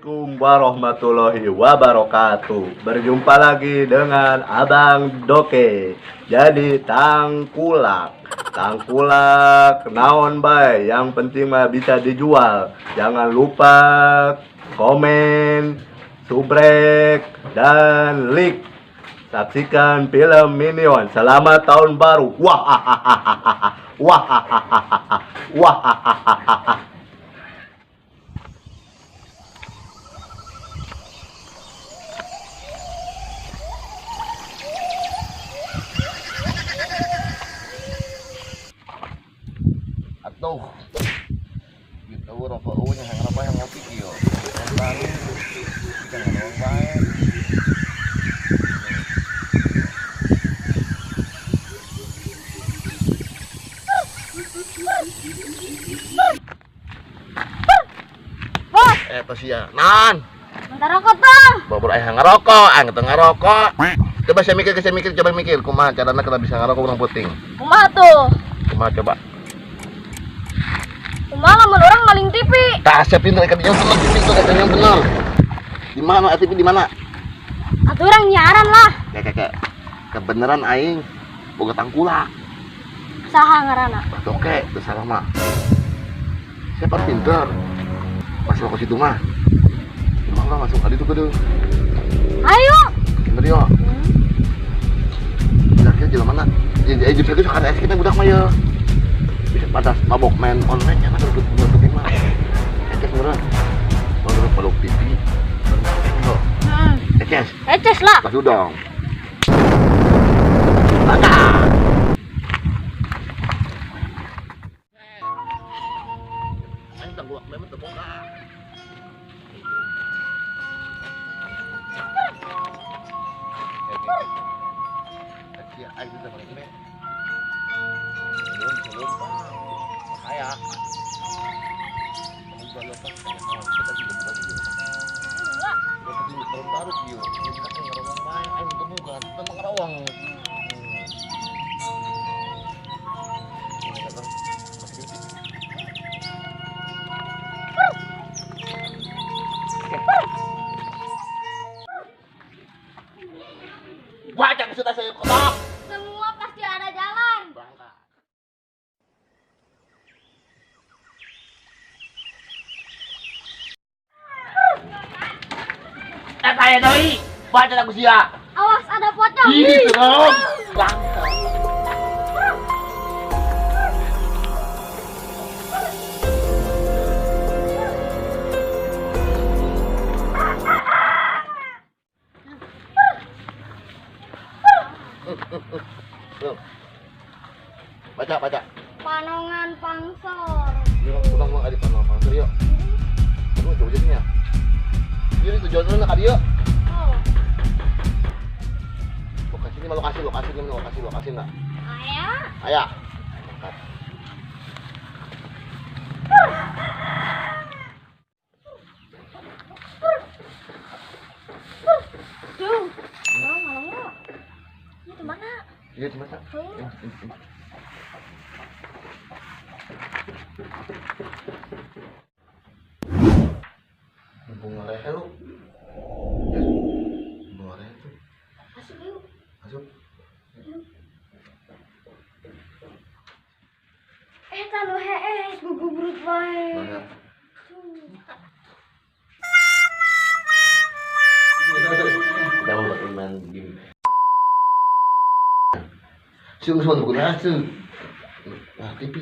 Assalamualaikum warahmatullahi wabarakatuh. Berjumpa lagi dengan Abang Doke. Jadi tangkulak naon bae, yang penting mah bisa dijual. Jangan lupa komen, subrek, dan like. Saksikan film Minion. Selamat tahun baru. Wah, wah. Atuh gitu rokok unya yang apa yang ngopi kieu yang baru kita ngomong bae Bos, eta sia nan bentar rokok tuh. babur aya ngarokok teu ngarokok coba saya mikir coba mikir kumaha carana kita bisa ngarokok urang puting Kumaha tuh? kumaha coba Kumaha lamun orang maling TV? tak asep pintu ikan yang bener itu yang bener di mana TV di mana Atuh orang nyiaran lah. kayak kebeneran aing boga tangkulak Saha ngaranna? Doke teu salah mah siapa pinter masuk ke situ mah gimana masuk tadi tuh kedua Ayo. bener yo kira jalan mana jadi justru itu karena es kita budak mah ya bisa pada mabok main online nya mah tertutup mah eces beneran baru peluk TV eces Eces lah. kasih dong baka aing tangguak memang terbuka ya aing bisa pakai ini belum bahaya kamu juga lupa kita juga bukan video kita juga tahun baru video kita kan ngerawang main aing itu bukan kita mau ngerawang Wajah sudah saya kotak. Semua pasti ada jalan. Berangkat. Saya doi, baca aku sia. Awas ada pocong. Ih, serem. Berangkat. Baca. Panongan Pangsor. Ulang ada panong pangsor yuk. Kamu coba jadinya. Ini tujuannya nak dia. Oh, Lokasi ini lokasi enggak? ayah. Ayah. Tuh. Malam. Ini mana? Iya, cuma tak. Bunga leher lu. Bunga leher tuh. Masuk yuk. Masuk. Tanu gugubrut bae. Mana? Udah mau pakai main game. Semua bukan hasil. Nah, TV.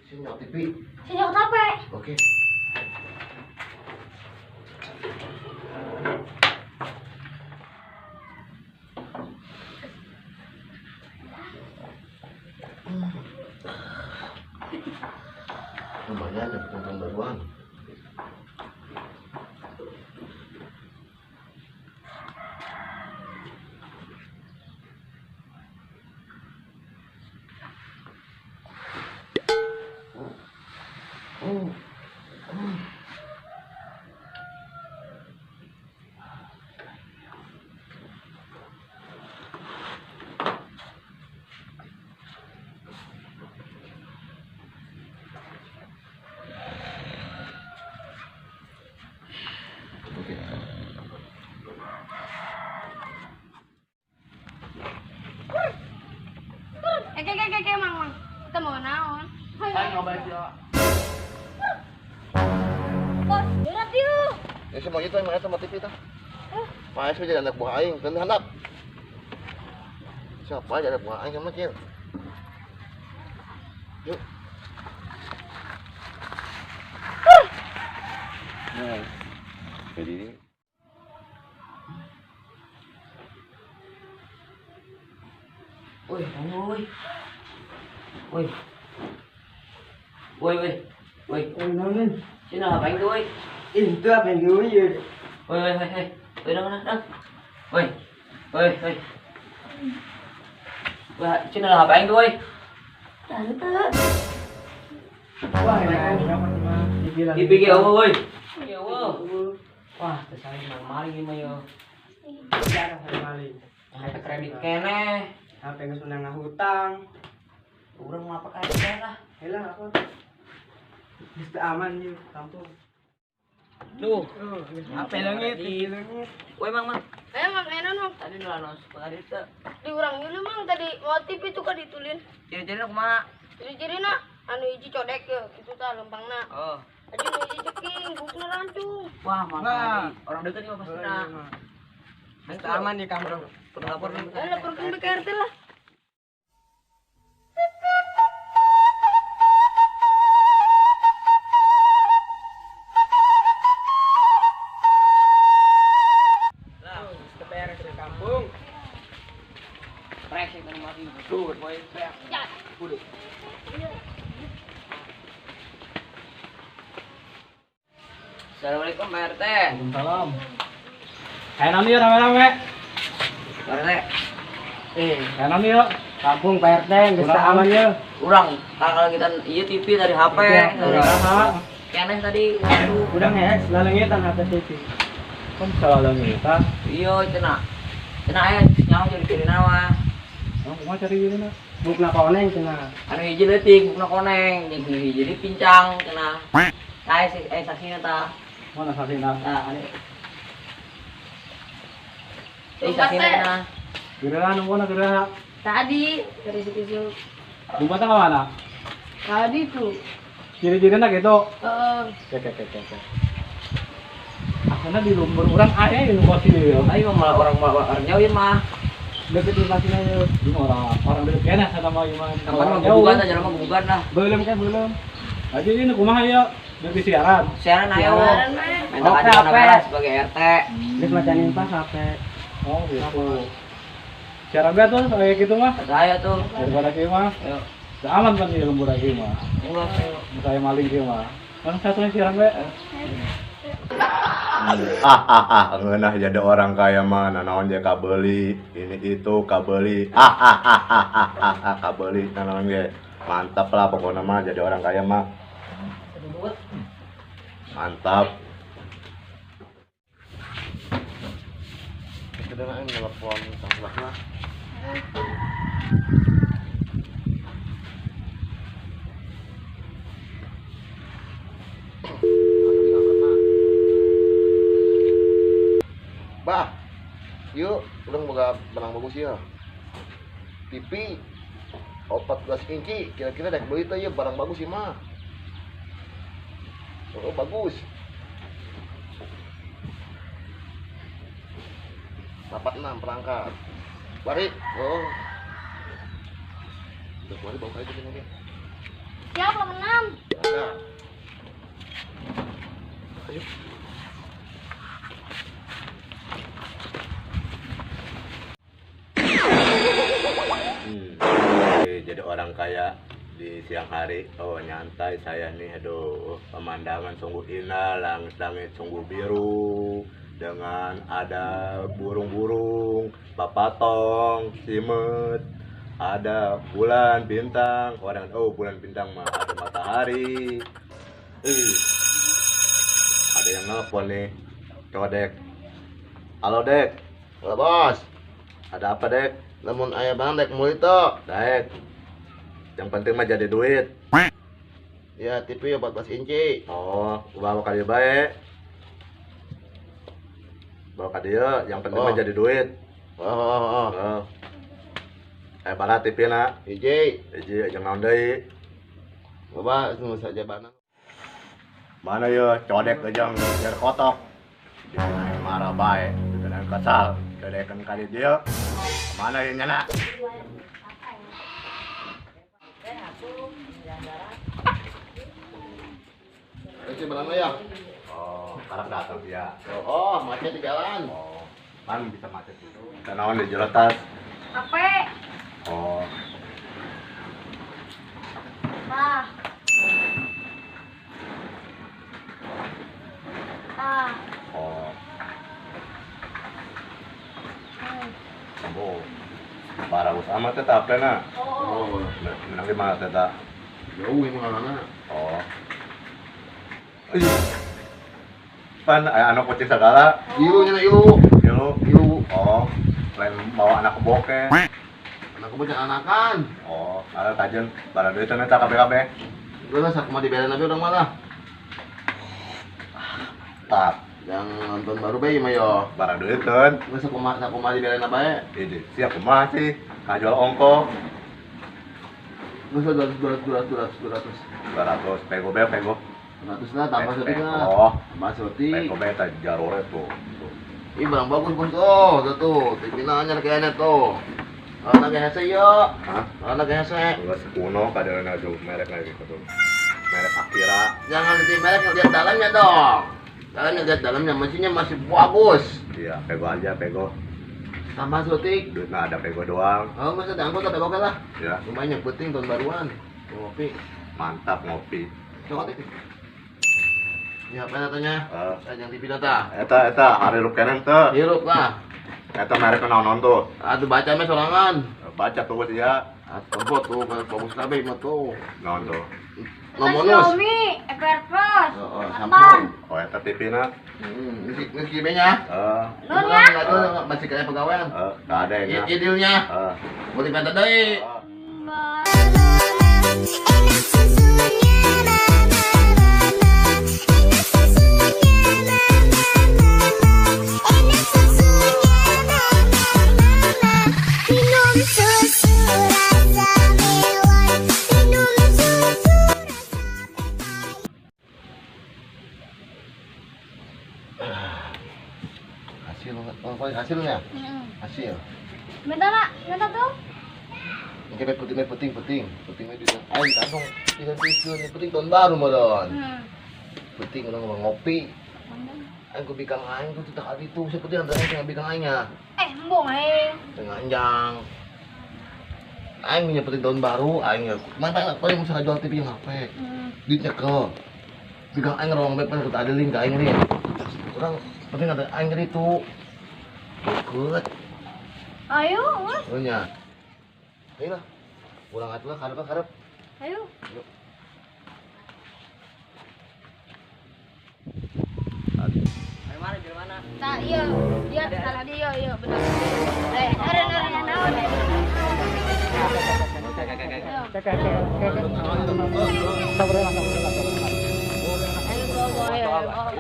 Sini TV. Sejak tape. Oke. Lumayan ada penumpang baruan. mau naon. Saya ngobrol ya. Bos, berat yuk. Ya semua itu yang main sama TV tah. Paes jadi anak buah aing, dan handap. Siapa aja anak buah aing sama Cil. Yuk. Nah, jadi Woi, kamu woi. Woi. Woi, woi. Woi, Nonton, sini ngapain tuh, woi? itu apa yang gue ya? Woi, woi, woi, woi. Woi, dang. Woi. Woi, woi. Wah, sini ngapain tuh, woi? Wah, enak mah. Dibilang. Dipikir apa, woi? Ya, woi. Wah, kesalahan mang maling ini mah yo. Cara saya maling. Sampai kredit kene. Apa yang sunang hutang? Urang mah apa kayak lah. Helah apa? Bisa aman yuk kampung. Duh, Apa langit? Langit. woi mang. Mang, enak mang. Tadi nulanos pengadit teh. Diurang yuk mang tadi motif itu kan ditulin. Ciri-ciri kumaha? Ciri-ciri nak, anu hiji codek ya, itu tah lempangna. Oh. Aji nu hiji ceking, bukna rancung. Wah, mang. Wah. Orang deket juga pasti nah. Bisa aman di kampung. Lapor nih. Laporkan ke RT lah. TPR ke kampung. Prek sing tadi mati. Tuh, boy, prek. Ya. Kudu. Assalamualaikum Pak RT. Waalaikumsalam. Kanan yuk rame-rame. Pak RT. Kanan yuk. Kampung Pak RT, bisa aman yuk. Urang, kalau kita iya TV dari HP, dari keneh tadi. Aduh. Udah ya, lalengitan HP TV. Kan salah kita. Iya, cenah. Cenah aya nyawa jadi kiri nawa. Mau cari gini nak. Bukna koneng cenah. Anu hiji leutik, bukna koneng, jeung hiji jadi pincang cenah. Saya sih saksina tah. Mana saksina? Nah, anu. Saksina cenah. Gerak nunggu nak gerak. Tadi dari situ. Jumpa tengah mana? Tadi tuh. Ciri-ciri nak gitu. Heeh. Oke. Karena di lumpur orang ayah yang nunggu sini ya. Ayo malah orang nyawin mah. Deket di sini aja. Ini orang deket kena sama gimana? Tempat mah bukan aja mah bukan lah. Belum. Aja ini kumaha ya. Dari siaran. Siaran ayo. Siaran, mah. Minta Oke, aja apa? kamera sebagai RT. Terus macanin pas HP. Oh gitu. Siaran gak tuh kayak gitu mah? Saya tuh. Daripada kayak mah. Ayo. Udah aman kan di lembur lagi mah. Enggak. Saya maling dia mah. Kan satunya siaran be. Ngeunah jadi orang kaya mah nanaon je kabeli, ini itu kabeli. Kabeli nanaon ge. Mantap lah pokoknya mah jadi orang kaya mah. Mantap. kita nak nelpon sang belakna. Bah, yuk, udah boga benang bagus ya. TV 14 inci, kira-kira dek beli tuh ya barang bagus sih mah. Oh, bagus. 46 perangkat. Bari, oh. Udah bari bawa aja gini nih. Siap lo menang. Ada. Ayo. Jadi orang kaya di siang hari. Oh nyantai saya nih. Aduh, pemandangan sungguh indah, langit-langit sungguh biru dengan ada burung-burung, papatong, simut, ada bulan bintang. Orang bulan bintang mah ada matahari. Ada yang nelfon nih. Coba Dek. Halo Dek. Halo bos. Ada apa Dek? Namun ayah bang dek mau itu. Dek. Yang penting mah jadi duit. Ya TV ya 14 inci. Oh, bawa ka dieu bae. Bawa ka dieu, yang penting mah Oh. jadi duit. Oh. Oh. Bana TV na. Hiji. Hiji jeung naon deui? Coba nu saja bana. Mana ya codek jeung biar kotok. Jangan marah bae, dengan kesal. Dedekan kali dia. Mana yang nyana? Isi belakang ya. Oh, sekarang datang dia. Oh, macet di jalan. Oh, kan bisa macet itu. Dan naon di jero tas. Apa? Oh, Ah. Ah. oh, oh. Para usama teh teh na. Oh. Oh, Menang di mana teh ta? jauh ini mana? Oh. Pan anu kucing segala. Ilu nya ilu. Ilu. Ilu. Oh, lain bawa anak keboke. Anak bocah anakan. Oh, ada tajen barang duit teh kabeh-kabeh. Udah sak mah dibelain nabi orang malah. Tak, Yang nonton baru bayi mah yo. barang duit kan. Geus sak mah dibelain nabi. Ini siap kumaha sih? Ngajual ongko Geus 200 200 pego be pego. 200 lah tambah setik lah. Oh, Tambah setik. pego be teh jarore tuh. Ih barang bagus bos. Oh, tuh. TV-na anyar kayaknya tuh. Anak hese yo. Hah? Anak hese. Geus kuno kadarana jeung merek lagi gitu. Merek Akira. Jangan merek lihat dalamnya dong. Lihat dalamnya mesinnya masih bagus. Iya, pego aja pego. Tambah setik. Duitnya ada pego doang. Oh, masa diangkut tapi oke lah. Ya, Lumayan yang penting tahun baruan. Ngopi. mantap ngopi. Coba TV. Ya, apa katanya? Yang TV data. Eta hari kenen teh. Hirup lah. Eta merek naon tuh. Aduh baca mah sorangan. Baca tuh ya. Tempo tuh bagus kabeh mah tuh. Naon tuh. Nomonus. Xiaomi, Everfrost. Oh, Samsung. Oh, eta TV-na. Ini gimana? Nun ya? Enggak masih kayak pegawaian. Enggak ada Iya, yang. idilnya. Boleh minta deui. Hasilnya. Hasil. Minta nak, minta tuh. Ini penting di aing kantong tidak ini penting tahun baru modon. Penting orang ngopi. Aing ku bikang aing tuh tidak ada itu seperti antara aing bikang aingnya. Embong Tengah anjang. Aing punya penting tahun baru aing mana paling bisa jual TV yang HP. Duitnya ke. Bikang aing ngerong bae pan ada link ke aing nih. Orang penting ada aing itu. Ikut. Ayo, Mas. Nya. Ayo lah. Ulang atuh lah karep. Ayo. Ayo mana di mana? Nah, iya. Iya, salah dia, iya, benar. Ada naon.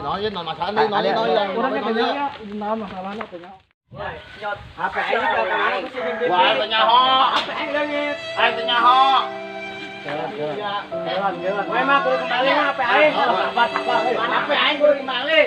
Nói với masalah đi, nói. Kurang katanya naon masalahna teh nya. HP aing ke aing. Wah, tanya ho. Aing tanya ho. Jalan. Wae mah kudu kembali mah HP aing. HP aing kudu kembali.